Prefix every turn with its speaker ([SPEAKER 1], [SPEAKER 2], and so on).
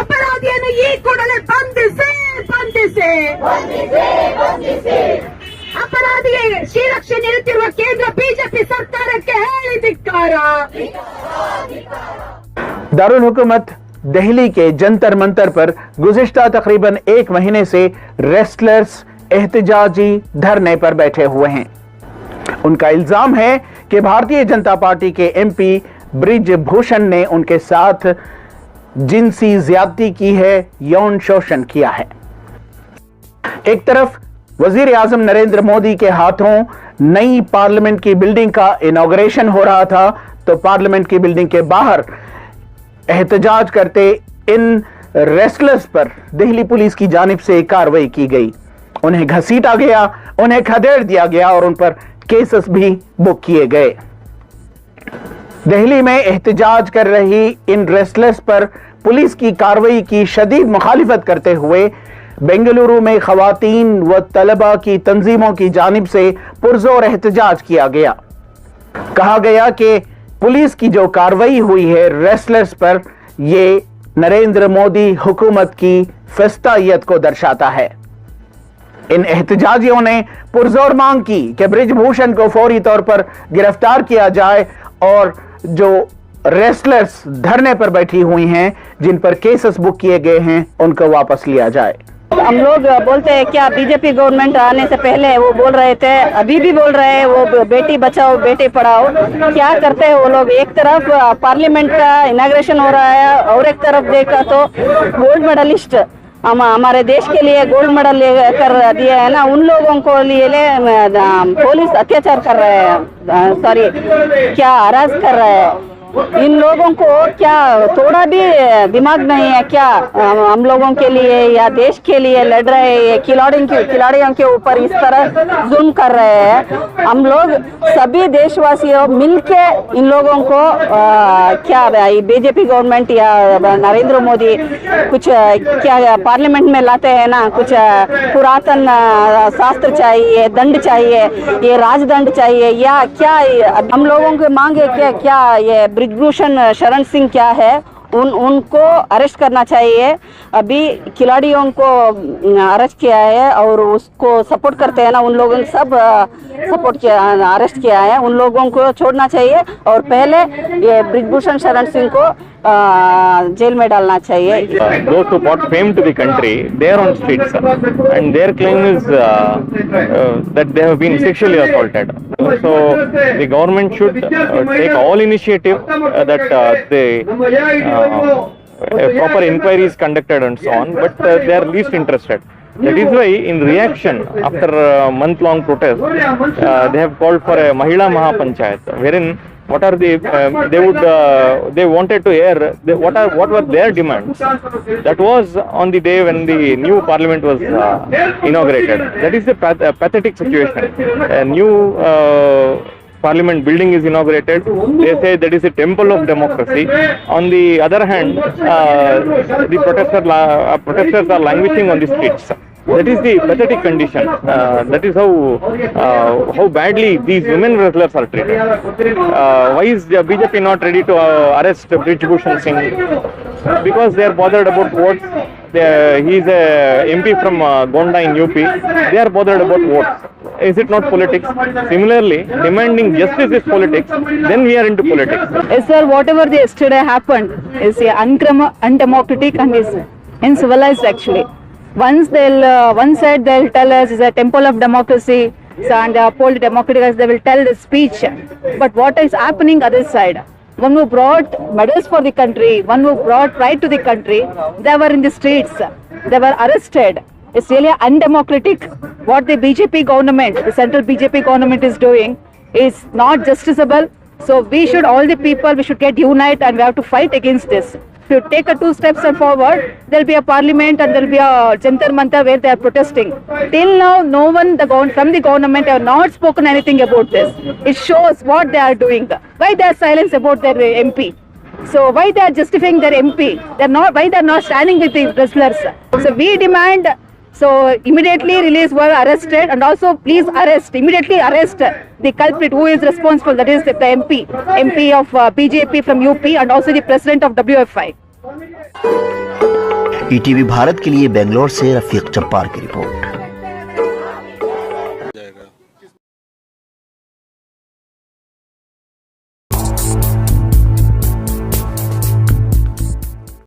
[SPEAKER 1] ಅಪರಾಧಿಯನ್ನು ಈ ಕೂಡಲೇ ಬಂಧಿಸಿ ಬಂಧಿಸಿ अपराधी ಶ್ರೀರಕ್ಷೆ ನೀಡುತ್ತಿರುವ ಕೇಂದ್ರ ಬಿಜೆಪಿ ಸರ್ಕಾರಕ್ಕೆ ಹೇಳಿ ಧಿಕ್ಕಾರ।
[SPEAKER 2] दारुल हुकूमत दिल्ली के जंतर मंतर पर गुज़िश्ता तकरीबन 1 महीने से रेस्टलर्स एहतजाजी धरने पर बैठे हुए हैं। उनका इल्जाम है कि भारतीय जनता पार्टी के एमपी ब्रिज भूषण ने उनके साथ जिनसी ज्यादती की है, यौन शोषण किया है। एक तरफ वजीर आजम नरेंद्र मोदी के हाथों नई पार्लियामेंट की बिल्डिंग का इनॉग्रेशन हो रहा था, तो पार्लियामेंट की बिल्डिंग के बाहर एहतजाज करते इन रेस्टलर्स पर दिल्ली पुलिस की जानिब से कार्रवाई की गई। उन्हें घसीटा गया, उन्हें खदेड़ दिया गया और उन पर केसेस भी बुक किए गए। दिल्ली में एहतजाज कर रही इन रेस्टलर्स पर पुलिस की कार्रवाई की शदीद मुखालिफत करते हुए बेंगलुरु में खवातीन व तलबा की तंजीमों की जानिब से पुरजोर एहतजाज किया गया। कहा गया कि पुलिस की जो कार्रवाई हुई है रेस्लर्स पर, ये नरेंद्र मोदी हुकूमत की फस्तायत को दर्शाता है। इन एहतजाजियों ने पुरजोर मांग की कि ब्रिजभूषण को फौरी तौर पर गिरफ्तार किया जाए और जो रेस्लर्स धरने पर बैठी हुई हैं, जिन पर केसेस बुक किए गए हैं, उनको वापस लिया जाए।
[SPEAKER 3] हम लोग बोलते हैं क्या बीजेपी गवर्नमेंट आने से पहले वो बोल रहे थे, अभी भी बोल रहे हैं वो बेटी बचाओ बेटी पढ़ाओ। क्या करते हैं वो लोग, एक तरफ पार्लियामेंट का इनाग्रेशन हो रहा है और एक तरफ देखा तो गोल्ड मेडलिस्ट हमारे देश के लिए गोल्ड मेडल लेकर दिए है ना, उन लोगों को लिए पुलिस अत्याचार कर रहे हैं, सॉरी क्या हरास कर रहे हैं। इन लोगों को क्या थोड़ा भी दिमाग नहीं है क्या? हम लोगों के लिए या देश के लिए लड़ रहे हैं, खिलाड़ियों के ऊपर इस तरह जुल्म कर रहे हैं। हम लोग सभी देशवासियों मिलके इन लोगों को क्या बीजेपी गवर्नमेंट या नरेंद्र मोदी कुछ क्या पार्लियामेंट में लाते हैं ना, कुछ पुरातन शास्त्र चाहिए, दंड चाहिए, ये राजदंड चाहिए या क्या हम लोगों के मांगे क्या ये ब्रिजभूषण शरण सिंह क्या है, उनको अरेस्ट करना चाहिए। अभी खिलाड़ियों को अरेस्ट किया है और उसको सपोर्ट करते हैं ना, उन लोगों ने सब सपोर्ट किया, अरेस्ट किया है, उन लोगों को छोड़ना चाहिए और पहले ये ब्रिजभूषण शरण सिंह को जेल में डालना चाहिए।
[SPEAKER 4] Those who brought fame to the country, they are on streets and their claim is that they have been sexually assaulted. So the government should take all initiative that the proper inquiry is conducted and so on, but they are least interested. That is why in reaction after a month-long protest, they have called for a Mahila Mahapanchayat, wherein what are the they wanted to hear what were their demands. That was on the day when the new parliament was inaugurated. That is a pathetic situation. A new parliament building is inaugurated. They say that is a temple of democracy. On the other hand, the protesters are languishing on the streets. That is the pathetic condition. That is how badly these women wrestlers are treated. Why is the BJP not ready to arrest Brij-Bhushan Singh? Because they are bothered about votes. He is a MP from Gonda in UP. They are bothered about votes. Is it not politics? Similarly, demanding justice is politics. Then we are into politics.
[SPEAKER 3] Yes, sir. Whatever yesterday happened is undemocratic and is uncivilized actually. One side they'll tell us is a temple of democracy and uphold democratic, they will tell the speech. But what is happening other side? One who brought medals for the country, one who brought pride to the country, they were in the streets, they were arrested. It's really undemocratic. What the BJP government, the central BJP government is doing is not justiciable. So we should, all the people, we should get united and we have to fight against this. If you take 2 steps forward, there will be a parliament and there will be a jantar mantar where they are protesting. Till now, no one from the government have not spoken anything about this. It shows what they are doing. Why they are silent about their MP? So why they are justifying their MP? Why they are not standing with the wrestlers? So we demand, so immediately release whoever arrested and also please immediately arrest the culprit who is responsible, that is the MP of BJP from UP and also the president of WFI.
[SPEAKER 5] ETV Bharat के लिए बेंगलोर से रफीक जब्बार की report.